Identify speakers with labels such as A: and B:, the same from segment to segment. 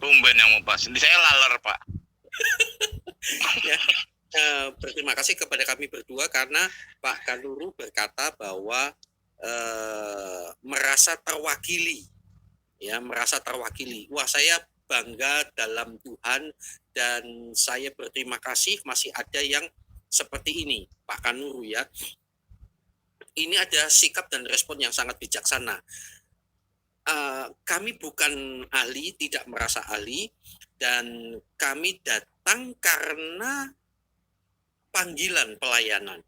A: Tumben yang mau bahas. Ini saya laler, Pak.
B: Ya, berterima kasih kepada kami berdua karena Pak Kanuru berkata bahwa merasa terwakili, ya, merasa terwakili. Wah, saya bangga dalam Tuhan dan saya berterima kasih masih ada yang seperti ini, Pak Kanuru, ya. Ini ada sikap dan respon yang sangat bijaksana. Kami bukan ahli, tidak merasa ahli, dan kami datang karena panggilan pelayanan.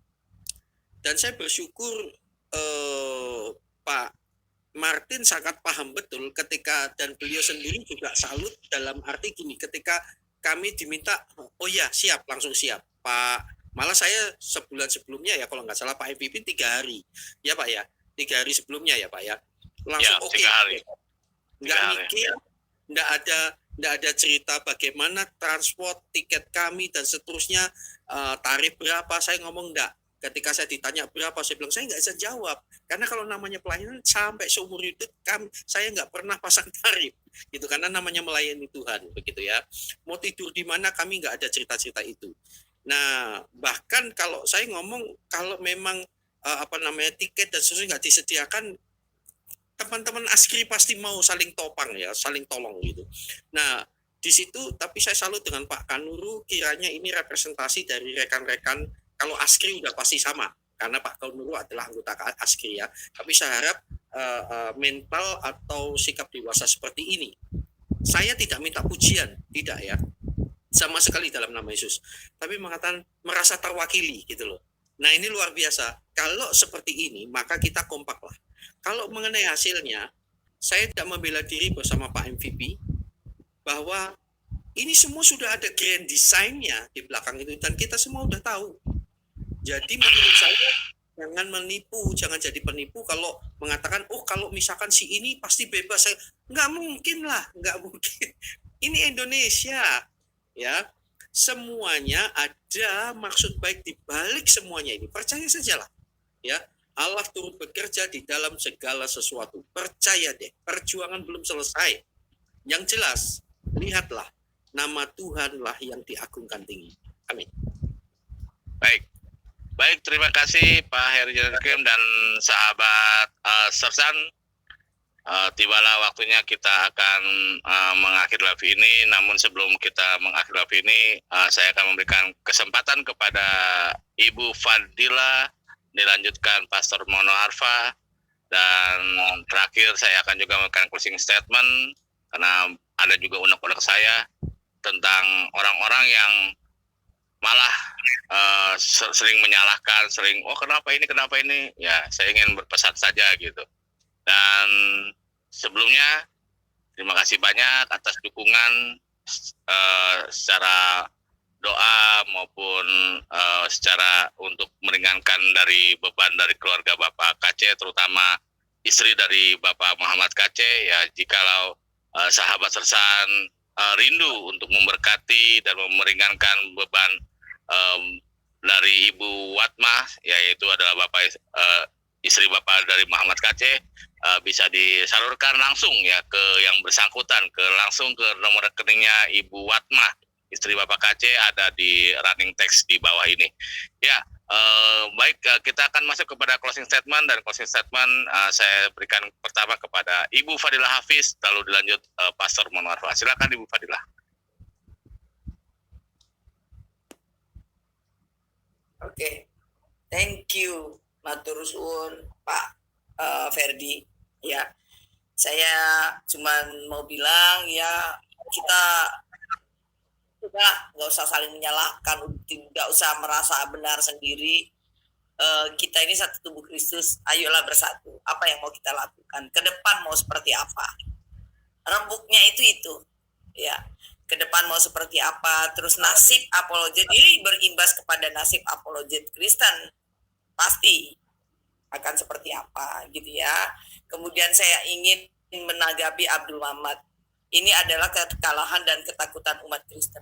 B: Dan saya bersyukur Pak Martin sangat paham betul ketika, dan beliau sendiri juga salut dalam arti gini, ketika kami diminta, oh ya siap, langsung siap Pak. Malah saya sebulan sebelumnya ya, kalau nggak salah Pak MVP 3 hari, ya Pak ya, 3 hari sebelumnya ya Pak ya, langsung
A: Ya,
B: oke.
A: 3 hari.
B: Nggak mikir, nggak ada cerita bagaimana transport, tiket kami dan seterusnya, tarif berapa, saya ngomong enggak. Ketika saya ditanya berapa, saya bilang saya nggak bisa jawab karena kalau namanya pelayanan sampai seumur hidup saya nggak pernah pasang tarif gitu, karena namanya melayani Tuhan begitu ya. Mau tidur di mana kami nggak ada cerita-cerita itu. Nah, bahkan kalau saya ngomong, kalau memang tiket dan seterusnya nggak disediakan, teman-teman askri pasti mau saling topang ya, saling tolong gitu. Nah, di situ tapi saya salut dengan Pak Kanuru, kiranya ini representasi dari rekan-rekan. Kalau askri udah pasti sama karena Pak Kanuru adalah anggota askri ya. Tapi saya harap mental atau sikap dewasa seperti ini. Saya tidak minta pujian, tidak ya, sama sekali dalam nama Yesus. Tapi mengatakan merasa terwakili gitu loh. Nah, ini luar biasa. Kalau seperti ini, maka kita kompak lah. Kalau mengenai hasilnya, saya tidak membela diri bersama Pak MVP bahwa ini semua sudah ada grand design-nya di belakang itu dan kita semua udah tahu. Jadi menurut saya jangan menipu, jangan jadi penipu kalau mengatakan, oh kalau misalkan si ini pasti bebas. Nggak mungkin lah, nggak mungkin. Ini Indonesia, ya. Semuanya ada maksud baik di balik semuanya ini. Percaya sajalah, ya. Allah turut bekerja di dalam segala sesuatu. Percaya deh, perjuangan belum selesai. Yang jelas, lihatlah, nama Tuhanlah yang diagungkan tinggi. Amin.
A: Baik, terima kasih Pak Heri Jakim dan sahabat Sersan. Tibalah waktunya kita akan mengakhiri live ini. Namun sebelum kita mengakhiri live ini, saya akan memberikan kesempatan kepada Ibu Fadila, dilanjutkan Pastor Mono Arfa, dan terakhir saya akan juga memberikan closing statement karena ada juga unek-unek saya tentang orang-orang yang malah sering menyalahkan, kenapa ini, ya saya ingin berpesan saja gitu. Dan sebelumnya terima kasih banyak atas dukungan secara doa maupun secara untuk meringankan dari beban dari keluarga Bapak KC, terutama istri dari Bapak Muhammad KC. Ya, jikalau sahabat Sersan rindu untuk memberkati dan meringankan beban dari Ibu Watmah, yaitu adalah Bapak istri Bapak dari Muhammad KC, bisa disalurkan langsung ya ke yang bersangkutan, langsung ke nomor rekeningnya Ibu Watmah, istri Bapak KC, ada di running text di bawah ini. Ya, baik, kita akan masuk kepada closing statement, dan closing statement saya berikan pertama kepada Ibu Fadila Hafiz, lalu dilanjut Pastor Mono Arfa. Silakan Ibu Fadila.
C: Oke, thank you, matur suwun Pak Ferdi. Ya, saya cuma mau bilang ya, kita nggak usah saling menyalahkan, tidak usah merasa benar sendiri. Kita ini satu tubuh Kristus, ayolah bersatu. Apa yang mau kita lakukan? Ke depan mau seperti apa? Rembuknya itu, ya. Ke depan mau seperti apa? Terus nasib apologet ini berimbas kepada nasib apologet Kristen, pasti akan seperti apa, gitu ya. Kemudian saya ingin menanggapi Abdul Muhammad. Ini adalah kekalahan dan ketakutan umat Kristen.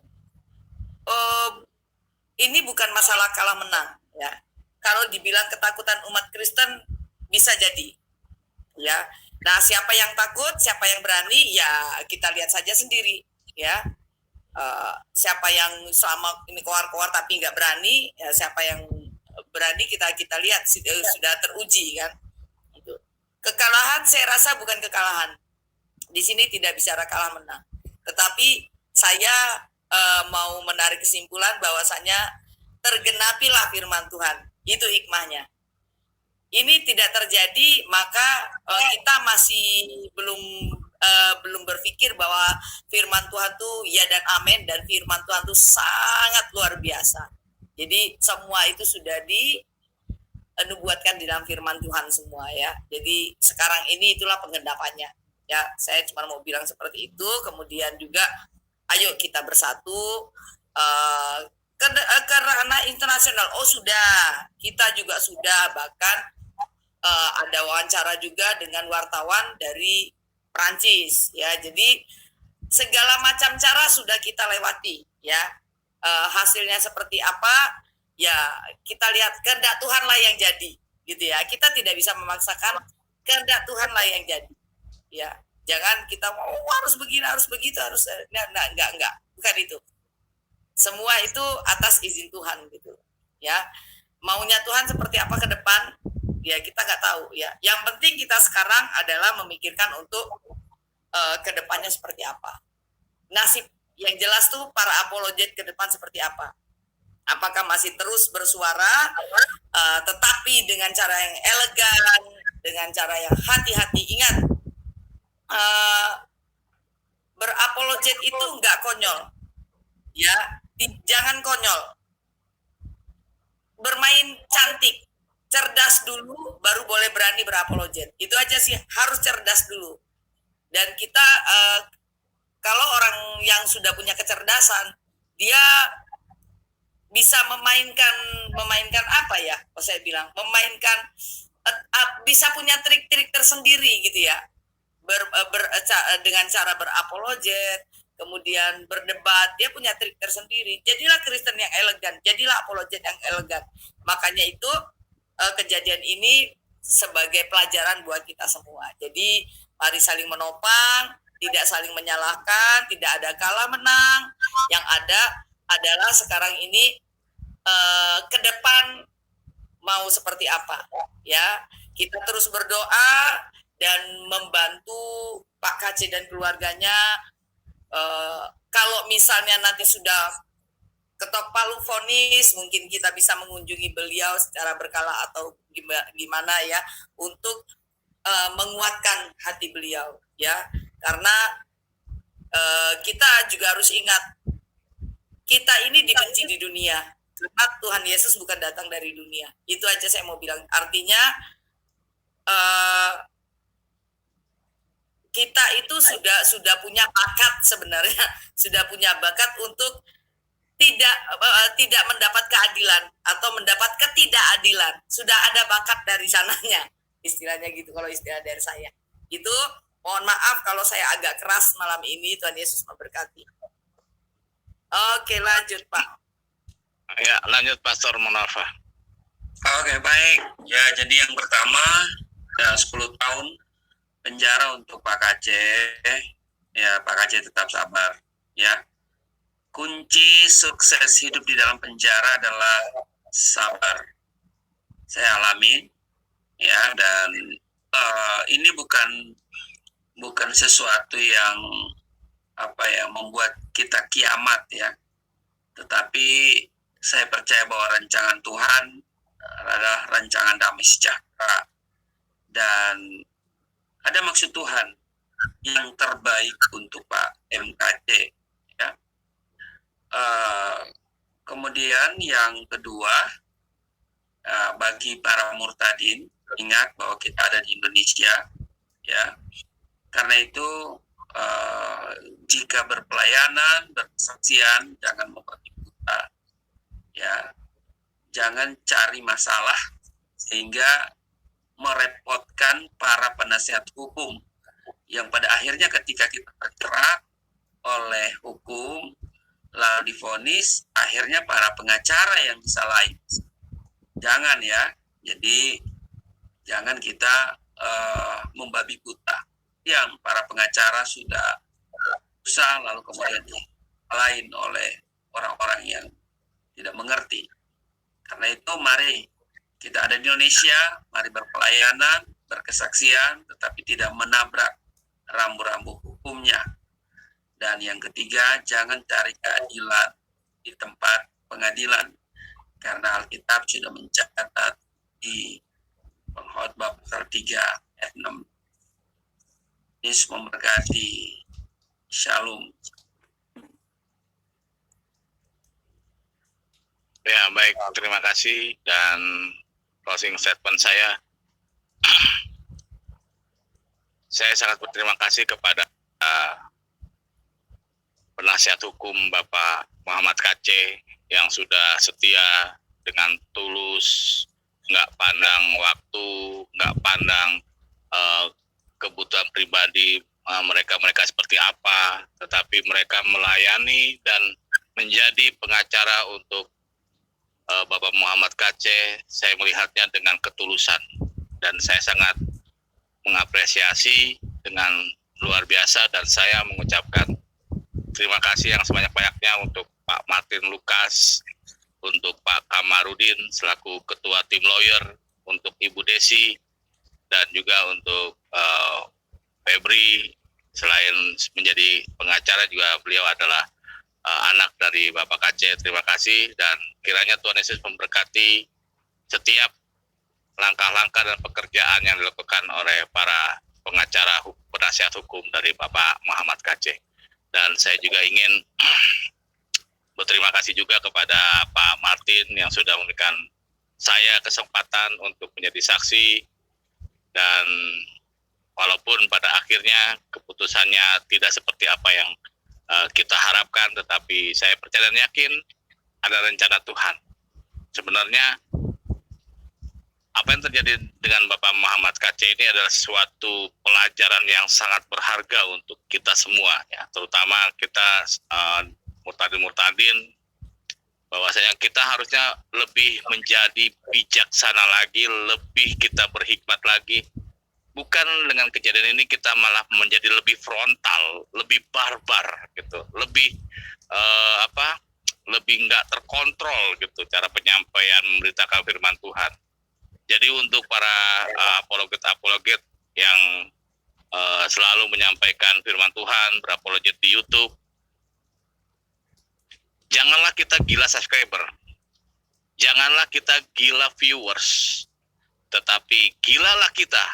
C: Ini bukan masalah kalah menang, ya. Kalau dibilang ketakutan umat Kristen bisa jadi, ya. Nah, siapa yang takut, siapa yang berani, ya kita lihat saja sendiri. ya. Siapa yang selama ini koar-koar tapi nggak berani, ya siapa yang berani kita lihat sudah teruji kan. Kekalahan saya rasa bukan kekalahan. Di sini tidak bicara kalah menang. Tetapi saya mau menarik kesimpulan bahwasanya tergenapilah firman Tuhan. Itu hikmahnya. Ini tidak terjadi, maka kita masih belum berpikir bahwa firman Tuhan itu ya dan amin, dan firman Tuhan itu sangat luar biasa. Jadi semua itu sudah dinubuatkan di dalam firman Tuhan semua ya. Jadi sekarang ini itulah penggenapannya. Ya, saya cuma mau bilang seperti itu. Kemudian juga ayo kita bersatu karena internasional. Oh sudah, kita juga sudah, bahkan ada wawancara juga dengan wartawan dari Prancis ya. Jadi segala macam cara sudah kita lewati ya. Hasilnya seperti apa ya, kita lihat kehendak Tuhanlah yang jadi gitu ya. Kita tidak bisa memaksakan, kehendak Tuhanlah yang jadi ya. Jangan kita mau harus begini, harus begitu, harus enggak, bukan itu. Semua itu atas izin Tuhan gitu ya. Maunya Tuhan seperti apa ke depan ya kita nggak tahu ya. Yang penting kita sekarang adalah memikirkan untuk ke depannya seperti apa. Nasib yang jelas tuh para apologet ke depan seperti apa. Apakah masih terus bersuara tetapi dengan cara yang elegan, dengan cara yang hati-hati. Ingat, berapologet itu nggak konyol ya. Jangan konyol, bermain cantik, cerdas dulu baru boleh berani berapologet. Itu aja sih, harus cerdas dulu. Dan kita kalau orang yang sudah punya kecerdasan, dia bisa memainkan apa ya? Saya bilang memainkan bisa punya trik-trik tersendiri gitu ya. Dengan cara berapologet, kemudian berdebat, dia punya trik tersendiri. Jadilah Kristen yang elegan, jadilah apologet yang elegan. Makanya itu kejadian ini sebagai pelajaran buat kita semua. Jadi mari saling menopang, tidak saling menyalahkan, tidak ada kalah menang. Yang ada adalah sekarang ini ke depan mau seperti apa ya. Kita terus berdoa dan membantu Pak KC dan keluarganya. Kalau misalnya nanti sudah ketok palu vonis, mungkin kita bisa mengunjungi beliau secara berkala atau gimana ya, untuk menguatkan hati beliau ya. Karena kita juga harus ingat, kita ini dibenci di dunia karena Tuhan Yesus bukan datang dari dunia. Itu aja saya mau bilang. Artinya kita itu sudah punya bakat sebenarnya, sudah punya bakat untuk tidak mendapat keadilan atau mendapat ketidakadilan. Sudah ada bakat dari sananya, istilahnya gitu kalau istilah dari saya. Itu mohon maaf kalau saya agak keras malam ini. Tuhan Yesus memberkati. Oke, lanjut Pak.
A: Ya, lanjut Pastor Munafa.
D: Oke, baik. Ya, jadi yang pertama ya 10 tahun penjara untuk Pak KC. Ya, Pak KC tetap sabar ya. Kunci sukses hidup di dalam penjara adalah sabar. Saya alami ya, dan ini bukan sesuatu yang membuat kita kiamat ya. Tetapi saya percaya bahwa rancangan Tuhan adalah rancangan damai sejahtera, dan ada maksud Tuhan yang terbaik untuk Pak MKC ya. Kemudian yang kedua, bagi para murtadin, ingat bahwa kita ada di Indonesia ya. Karena itu jika berpelayanan, berkesaksian, jangan memperbuta ya. Jangan cari masalah sehingga merepotkan para penasihat hukum, yang pada akhirnya ketika kita terjerat oleh hukum lalu divonis, akhirnya para pengacara yang disalahin. Jangan ya. Jadi jangan kita membabi buta. Yang para pengacara susah, lalu kemudian lain oleh orang-orang yang tidak mengerti. Karena itu mari kita ada di Indonesia, mari berpelayanan, berkesaksian, tetapi tidak menabrak rambu-rambu hukumnya. Dan yang ketiga, jangan cari keadilan di tempat pengadilan, karena Alkitab sudah mencatat di Pengkhotbah pasal 3 ayat 6. Yesus memberkati. Shalom.
A: Ya, baik. Terima kasih. Dan closing statement saya sangat berterima kasih kepada penasihat hukum Bapak Muhammad Kacé yang sudah setia dengan tulus, nggak pandang waktu, nggak pandang kebutuhan pribadi mereka seperti apa, tetapi mereka melayani dan menjadi pengacara untuk Bapak Muhammad Kacé. Saya melihatnya dengan ketulusan dan saya sangat mengapresiasi dengan luar biasa, dan saya mengucapkan terima kasih yang sebanyak-banyaknya untuk Pak Martin Lukas, untuk Pak Kamarudin selaku Ketua Tim Lawyer, untuk Ibu Desi, dan juga untuk Febri. Selain menjadi pengacara juga beliau adalah anak dari Bapak Kacé. Terima kasih, dan kiranya Tuhan Yesus memberkati setiap langkah-langkah dan pekerjaan yang dilakukan oleh para pengacara penasihat hukum dari Bapak Muhammad Kacé. Dan saya juga ingin berterima kasih juga kepada Pak Martin yang sudah memberikan saya kesempatan untuk menjadi saksi, dan walaupun pada akhirnya keputusannya tidak seperti apa yang kita harapkan, tetapi saya percaya dan yakin ada rencana Tuhan. Sebenarnya apa yang terjadi dengan Bapak Muhammad Kacé ini adalah suatu pelajaran yang sangat berharga untuk kita semua, ya, terutama kita murtadin, bahwasanya kita harusnya lebih menjadi bijaksana lagi, lebih kita berhikmat lagi. Bukan dengan kejadian ini kita malah menjadi lebih frontal, lebih barbar gitu, lebih lebih nggak terkontrol gitu cara penyampaian memberitakan firman Tuhan. Jadi untuk para apologet yang selalu menyampaikan firman Tuhan, berapologet di YouTube, janganlah kita gila subscriber, janganlah kita gila viewers, tetapi gilalah kita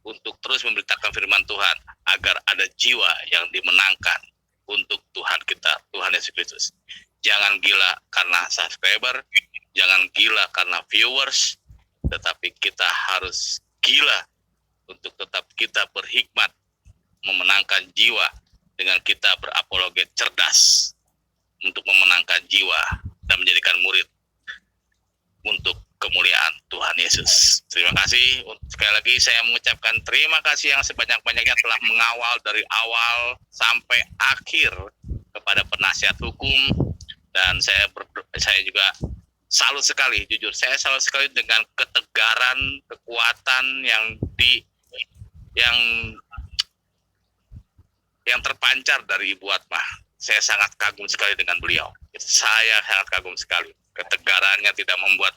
A: untuk terus memberitakan firman Tuhan agar ada jiwa yang dimenangkan untuk Tuhan kita, Tuhan Yesus Kristus. Jangan gila karena subscriber, jangan gila karena viewers, tetapi kita harus gila untuk tetap kita berhikmat memenangkan jiwa dengan kita berapologet cerdas untuk memenangkan jiwa dan menjadikan murid untuk kemuliaan Tuhan Yesus. Terima kasih. Sekali lagi saya mengucapkan terima kasih yang sebanyak-banyaknya telah mengawal dari awal sampai akhir kepada penasihat hukum, dan saya juga salut sekali, jujur saya salut sekali dengan ketegaran, kekuatan yang terpancar dari Ibu Atma. Saya sangat kagum sekali dengan beliau. Saya sangat kagum sekali. Ketegarannya tidak membuat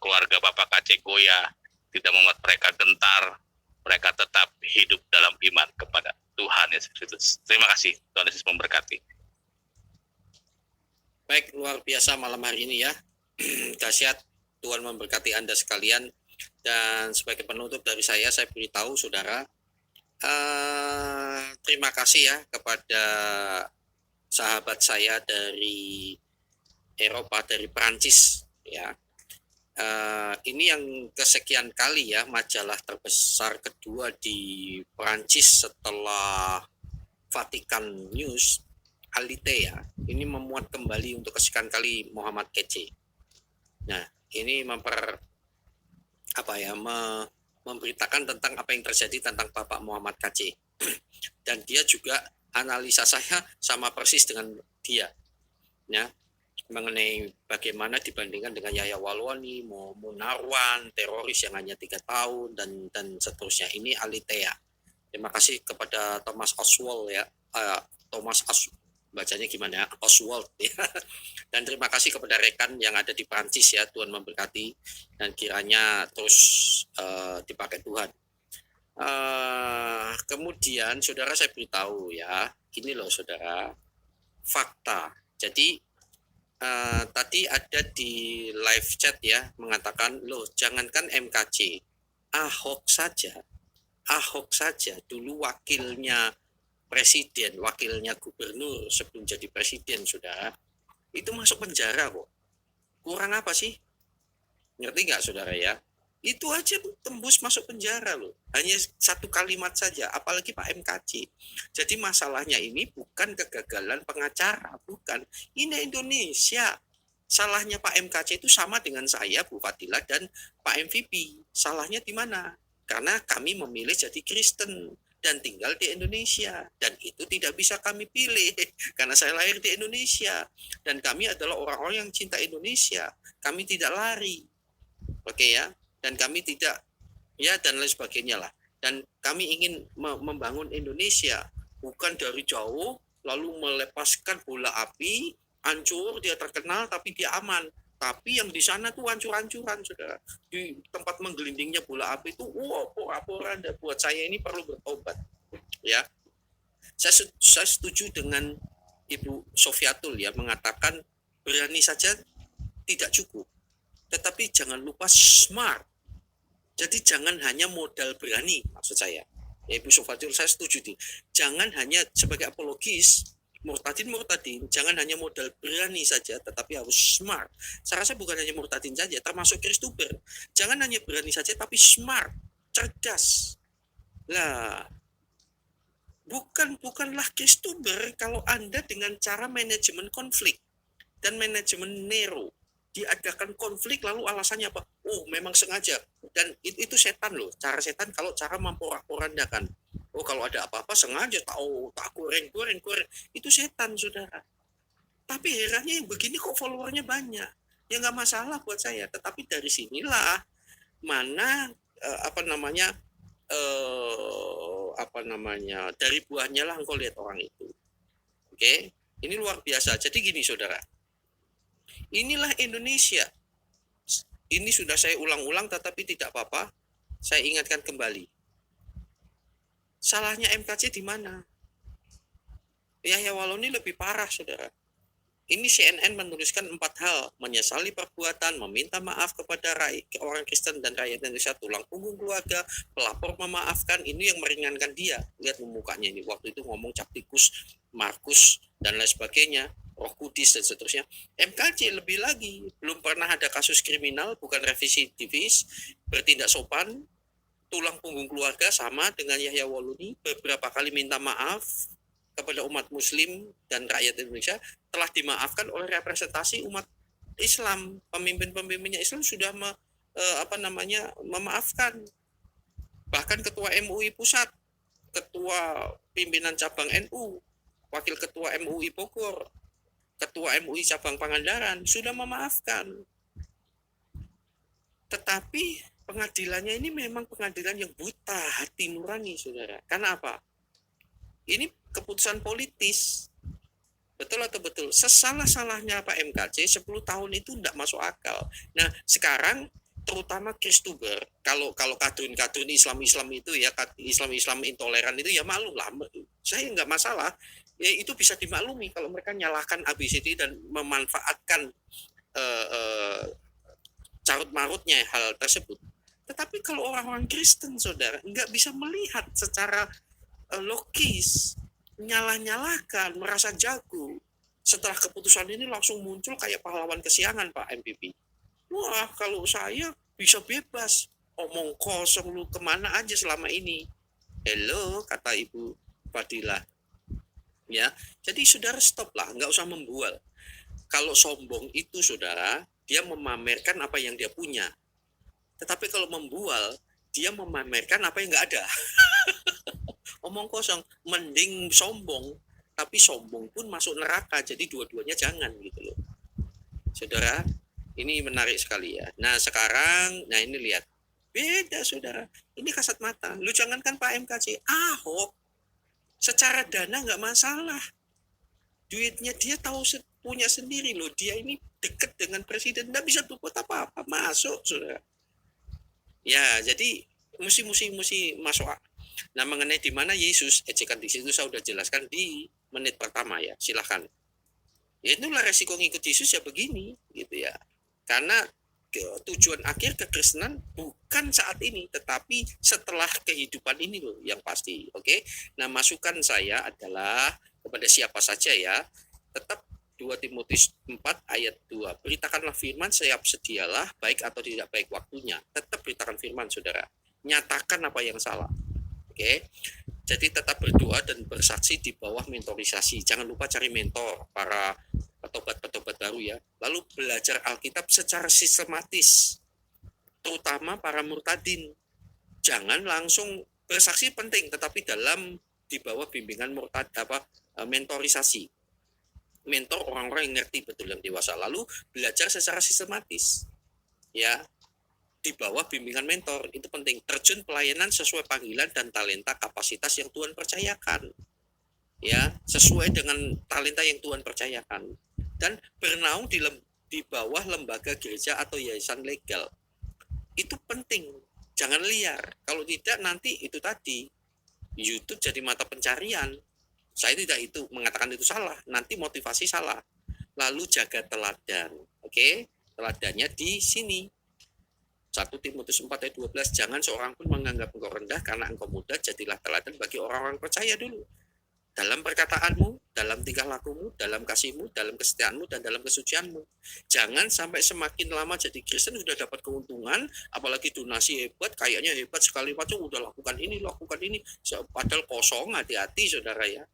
A: keluarga Bapak Kacé goyah, tidak membuat mereka gentar. Mereka tetap hidup dalam iman kepada Tuhan Yesus Kristus. Terima kasih. Tuhan Yesus memberkati.
B: Baik, luar biasa malam hari ini ya. Dahsyat. Tuhan memberkati Anda sekalian. Dan sebagai penutup dari saya beritahu saudara, terima kasih ya kepada sahabat saya dari Eropa, dari Prancis ya. Ini yang kesekian kali ya majalah terbesar kedua di Prancis setelah Vatican News, Aletheia, ini memuat kembali untuk kesekian kali Muhammad Kacé. Nah, ini memberitakan tentang apa yang terjadi tentang Bapak Muhammad Kacé. Dan dia juga analisa saya sama persis dengan dia. Ya, mengenai bagaimana dibandingkan dengan Yahya Walwani, Munarwan, teroris yang hanya 3 tahun dan seterusnya. Ini Aletheia. Terima kasih kepada Thomas Oswald ya, Thomas bacanya gimana ya, Oswald ya. Dan terima kasih kepada rekan yang ada di Prancis ya, Tuhan memberkati dan kiranya terus dipakai Tuhan. Kemudian saudara saya beritahu ya, gini loh saudara, fakta. Jadi tadi ada di live chat ya mengatakan loh jangankan MKC, Ahok saja dulu wakilnya presiden, wakilnya gubernur sebelum jadi presiden, saudara, itu masuk penjara kok. Kurang apa sih? Ngerti nggak saudara ya? Itu aja tembus masuk penjara loh. Hanya satu kalimat saja, apalagi Pak MKC. Jadi masalahnya ini bukan kegagalan pengacara, bukan. Ini Indonesia. Salahnya Pak MKC itu sama dengan saya, Bu Fadila, dan Pak MVP. Salahnya di mana? Karena kami memilih jadi Kristen dan tinggal di Indonesia, dan itu tidak bisa kami pilih karena saya lahir di Indonesia dan kami adalah orang-orang yang cinta Indonesia. Kami tidak lari, oke ya, dan kami tidak ya dan lain sebagainya lah. Dan kami ingin membangun Indonesia bukan dari jauh lalu melepaskan bola api, hancur, dia terkenal tapi dia aman. Tapi yang di sana tuh hancur-hancuran, saudara. Di tempat menggelindingnya bola api itu, pora-pora. Buat saya ini perlu bertobat. Ya, saya setuju dengan Ibu Sofiatul ya mengatakan berani saja tidak cukup, tetapi jangan lupa smart. Jadi jangan hanya modal berani, maksud saya. Ya, Ibu Sofiatul saya setuju nih. Jangan hanya sebagai apologis. Murtadin, jangan hanya modal berani saja, tetapi harus smart. Saya rasa bukan hanya murtadin saja, termasuk Kristuber. Jangan hanya berani saja, tapi smart, cerdas. Lah, bukanlah Kristuber kalau Anda dengan cara manajemen konflik dan manajemen Nero diadakan konflik lalu alasannya apa? Oh, memang sengaja. Dan itu setan loh, cara setan kalau cara memporak-porandakan. Oh, kalau ada apa-apa sengaja tak goreng. Itu setan, saudara. Tapi herannya yang begini kok followernya banyak. Ya nggak masalah buat saya. Tetapi dari sinilah mana dari buahnya lah engkau lihat orang itu. Oke, ini luar biasa. Jadi gini, saudara. Inilah Indonesia. Ini sudah saya ulang-ulang, tetapi tidak apa-apa. Saya ingatkan kembali. Salahnya MKC di mana? Yahya Waloni lebih parah, saudara. Ini CNN menuliskan 4 hal. Menyesali perbuatan, meminta maaf kepada orang Kristen dan rakyat Indonesia, tulang punggung keluarga, pelapor memaafkan. Ini yang meringankan dia. Lihat mukanya ini. Waktu itu ngomong Captikus, Markus, dan lain sebagainya. Roh Kudus dan seterusnya. MKC lebih lagi. Belum pernah ada kasus kriminal, bukan residivis, bertindak sopan, tulang punggung keluarga sama dengan Yahya Waloni, beberapa kali minta maaf kepada umat Muslim dan rakyat Indonesia, telah dimaafkan oleh representasi umat Islam. Pemimpin-pemimpinnya Islam sudah memaafkan. Bahkan ketua MUI pusat, ketua pimpinan cabang NU, wakil ketua MUI Bogor, ketua MUI cabang Pangandaran sudah memaafkan. Tetapi pengadilannya ini memang pengadilan yang buta hati nurani, saudara. Karena apa? Ini keputusan politis. Betul atau betul? Sesalah-salahnya Pak MKC 10 tahun itu tidak masuk akal. Nah, sekarang terutama Kristuber, kalau kadrun Islam itu ya, Islam intoleran itu ya maklum lah. Saya nggak masalah. Ya, itu bisa dimaklumi kalau mereka nyalahkan ABCD dan memanfaatkan carut-marutnya hal tersebut. Tetapi kalau orang-orang Kristen, saudara, nggak bisa melihat secara logis, nyalah-nyalahkan, merasa jago. Setelah keputusan ini langsung muncul kayak pahlawan kesiangan, Pak MPP. Wah, kalau saya bisa bebas. Omong kosong lu kemana aja selama ini. Hello, kata Ibu Fadila. Ya, jadi saudara stop lah, nggak usah membual. Kalau sombong itu, saudara, dia memamerkan apa yang dia punya. Tetapi kalau membual, dia memamerkan apa yang nggak ada. Omong kosong, mending sombong, tapi sombong pun masuk neraka. Jadi dua-duanya jangan gitu loh. Saudara, ini menarik sekali ya. Nah sekarang, nah ini lihat. Beda, saudara. Ini kasat mata. Lu jangankan Pak MKC, Ahok. Secara dana nggak masalah. Duitnya dia tahu punya sendiri loh. Dia ini dekat dengan presiden, nggak bisa berbuat apa-apa, masuk saudara. Ya, jadi mesti masuk. Nah, mengenai di mana Yesus, ejekan di situ saya sudah jelaskan di menit pertama ya, silahkan. Ya itulah resiko ngikut Yesus ya begini, gitu ya. Karena tujuan akhir kekristenan bukan saat ini, tetapi setelah kehidupan ini loh yang pasti. Oke. Nah, masukan saya adalah kepada siapa saja ya, tetap 2 Timotius 4 ayat 2. Beritakanlah firman, siap sedialah, baik atau tidak baik waktunya. Tetap beritakan firman, saudara. Nyatakan apa yang salah. Oke. Jadi tetap berdoa dan bersaksi di bawah mentorisasi. Jangan lupa cari mentor, para petobat baru ya. Lalu belajar Alkitab secara sistematis. Terutama para murtadin. Jangan langsung bersaksi penting, tetapi di bawah bimbingan mentorisasi. Mentor orang-orang yang ngerti betul yang dewasa. Lalu belajar secara sistematis. Ya, di bawah bimbingan mentor itu penting. Terjun pelayanan sesuai panggilan dan talenta kapasitas yang Tuhan percayakan. Ya, sesuai dengan talenta yang Tuhan percayakan. Dan bernaung di bawah lembaga gereja atau yayasan legal. Itu penting. Jangan liar. Kalau tidak nanti itu tadi YouTube jadi mata pencarian. Saya tidak mengatakan itu salah, nanti motivasi salah. Lalu jaga teladan. Oke? Teladannya di sini. 1 Timotius 4 ayat 12, jangan seorang pun menganggap engkau rendah karena engkau muda, jadilah teladan bagi orang-orang percaya dulu. Dalam perkataanmu, dalam tingkah lakumu, dalam kasihmu, dalam kesetiaanmu, dan dalam kesucianmu. Jangan sampai semakin lama jadi Kristen sudah dapat keuntungan, apalagi donasi hebat, kayaknya hebat sekali macam udah lakukan ini, padahal kosong, hati-hati saudara ya.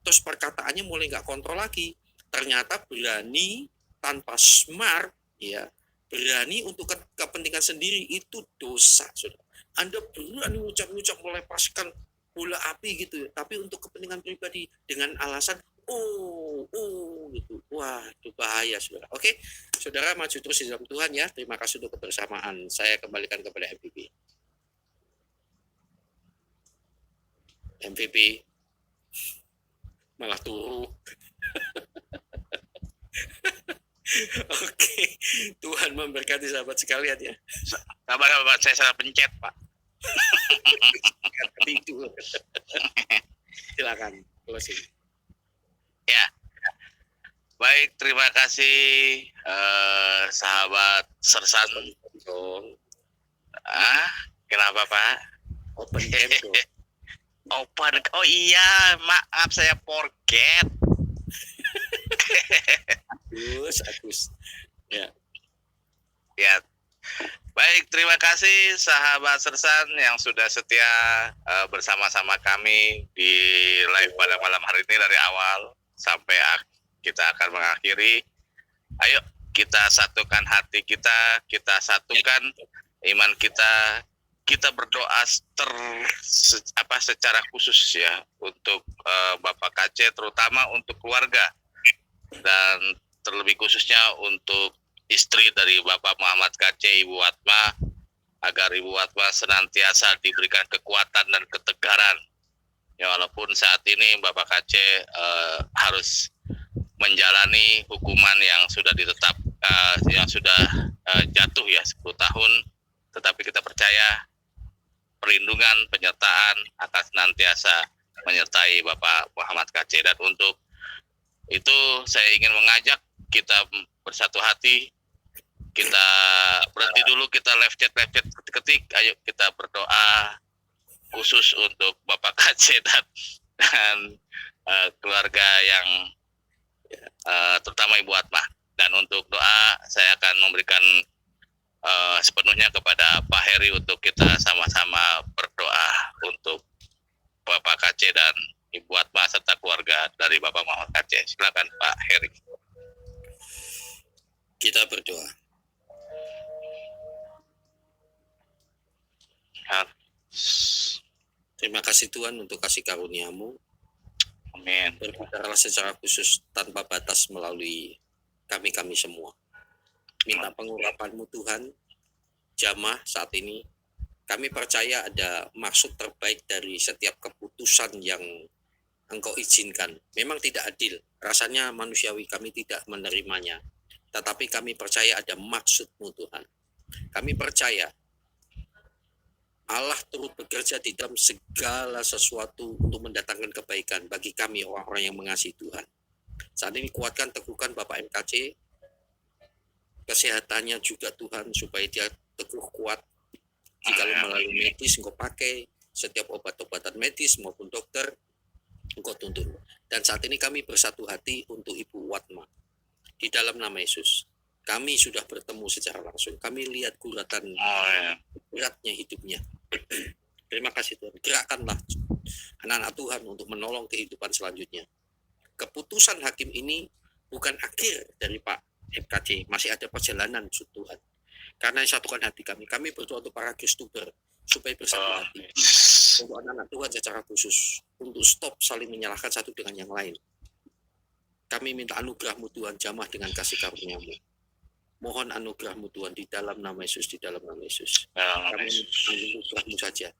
B: Terus perkataannya mulai nggak kontrol lagi. Ternyata berani tanpa smart, ya, berani untuk kepentingan sendiri itu dosa, saudara. Anda berani ucap-ucap melepaskan bola api gitu, tapi untuk kepentingan pribadi dengan alasan gitu. Wah, itu bahaya, saudara. Oke, saudara maju terus di dalam Tuhan ya. Terima kasih untuk kebersamaan. Saya kembalikan kepada MVP. MVP malah turu. Oke, Tuhan memberkati sahabat sekalian ya.
A: Sabar, saya salah pencet, Pak.
B: Tidur. Silakan closing.
A: Ya, baik, terima kasih sahabat Sersan. Kenapa Pak?
B: Open camp.
A: Oh iya, maaf saya forget.
B: Agus. Ya.
A: Baik, terima kasih sahabat Sersan yang sudah setia bersama-sama kami di live pada malam hari ini dari awal sampai kita akan mengakhiri. Ayo kita satukan hati kita satukan iman kita berdoa secara khusus ya untuk Bapak KC, terutama untuk keluarga dan terlebih khususnya untuk istri dari Bapak Muhammad KC, Ibu Watma, agar Ibu Watma senantiasa diberikan kekuatan dan ketegaran. Ya, walaupun saat ini Bapak KC harus menjalani hukuman yang sudah jatuh ya 10 tahun, tetapi kita percaya perlindungan, penyertaan akan senantiasa menyertai Bapak Muhammad KC. Dan untuk itu saya ingin mengajak kita bersatu hati, kita berhenti dulu, kita live chat ketik, ayo kita berdoa khusus untuk Bapak KC dan keluarga yang terutama Ibu Atma. Dan untuk doa saya akan memberikan sepenuhnya kepada Pak Heri untuk kita sama-sama berdoa untuk Bapak KC dan Ibu Atma serta keluarga dari Bapak Muhammad KC. Silakan Pak Heri.
B: Kita berdoa. Terima kasih Tuhan untuk kasih karunia-Mu.
A: Amin.
B: Berbicaralah secara khusus tanpa batas melalui kami semua. Minta pengurapan-Mu Tuhan. Jamaah saat ini kami percaya ada maksud terbaik dari setiap keputusan yang Engkau izinkan. Memang tidak adil, rasanya manusiawi, kami tidak menerimanya. Tetapi kami percaya ada maksud-Mu Tuhan. Kami percaya Allah turut bekerja di dalam segala sesuatu untuk mendatangkan kebaikan bagi kami orang-orang yang mengasihi Tuhan. Saat ini kuatkan, teguhkan Bapak MKC, kesehatannya juga Tuhan, supaya dia teguh kuat. Jika melalui medis Engkau pakai, setiap obat-obatan medis maupun dokter Engkau tuntun. Dan saat ini kami bersatu hati untuk Ibu Watma. Di dalam nama Yesus, kami sudah bertemu secara langsung. Kami lihat guratan beratnya hidupnya. Terima kasih Tuhan. Gerakkanlah anak-anak Tuhan untuk menolong kehidupan selanjutnya. Keputusan hakim ini bukan akhir dari Pak MKC. Masih ada perjalanan Tuhan. Karena satukan hati kami. Kami berdoa untuk para Kristuber supaya bersatu hati. Untuk anak-anak Tuhan secara khusus. Untuk stop saling menyalahkan satu dengan yang lain. Kami minta anugerah-Mu Tuhan, jamah dengan kasih karunia-Mu. Mohon anugerah-Mu Tuhan di dalam nama Yesus, di dalam nama Yesus. Kami minta anugerah-Mu saja.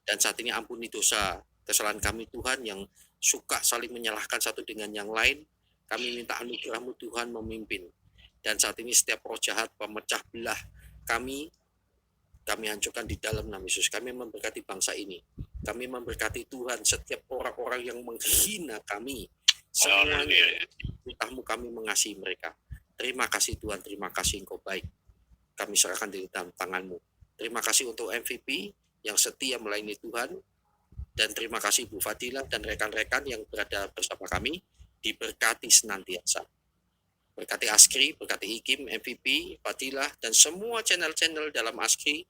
B: Dan saat ini ampuni dosa kesalahan kami Tuhan yang suka saling menyalahkan satu dengan yang lain. Kami minta anugerah-Mu Tuhan memimpin. Dan saat ini setiap roh jahat, pemecah belah kami hancurkan di dalam nama Yesus. Kami memberkati bangsa ini. Kami memberkati Tuhan setiap orang-orang yang menghina kami. Semuanya titah-Mu kami mengasihi mereka. Terima kasih Tuhan, terima kasih Engkau baik. Kami serahkan di dalam tangan-Mu. Terima kasih untuk MVP yang setia melayani Tuhan. Dan terima kasih Bu Fadilah dan rekan-rekan yang berada bersama kami. Diberkati senantiasa. Berkati Askri, berkati Hikim, MVP, Fadilah, dan semua channel-channel dalam Askri.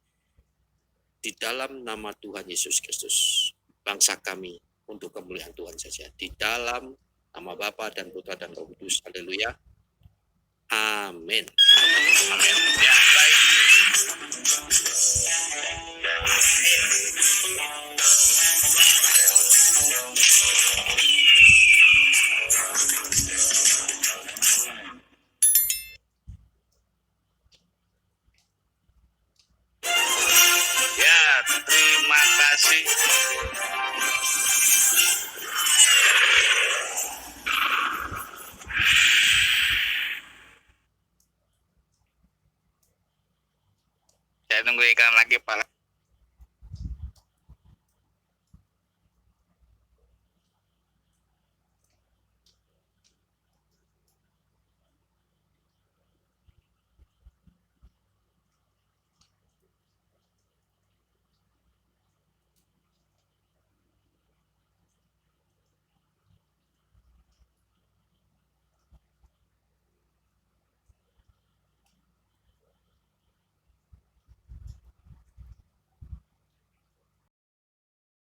B: Di dalam nama Tuhan Yesus Kristus. Bangsa kami untuk kemuliaan Tuhan saja. Di dalam nama Bapa dan Putra dan Roh Kudus. Haleluya. Amin.
A: Amin. Ya, baik. Ya, terima kasih. Saya nunggu iklan lagi, Pak.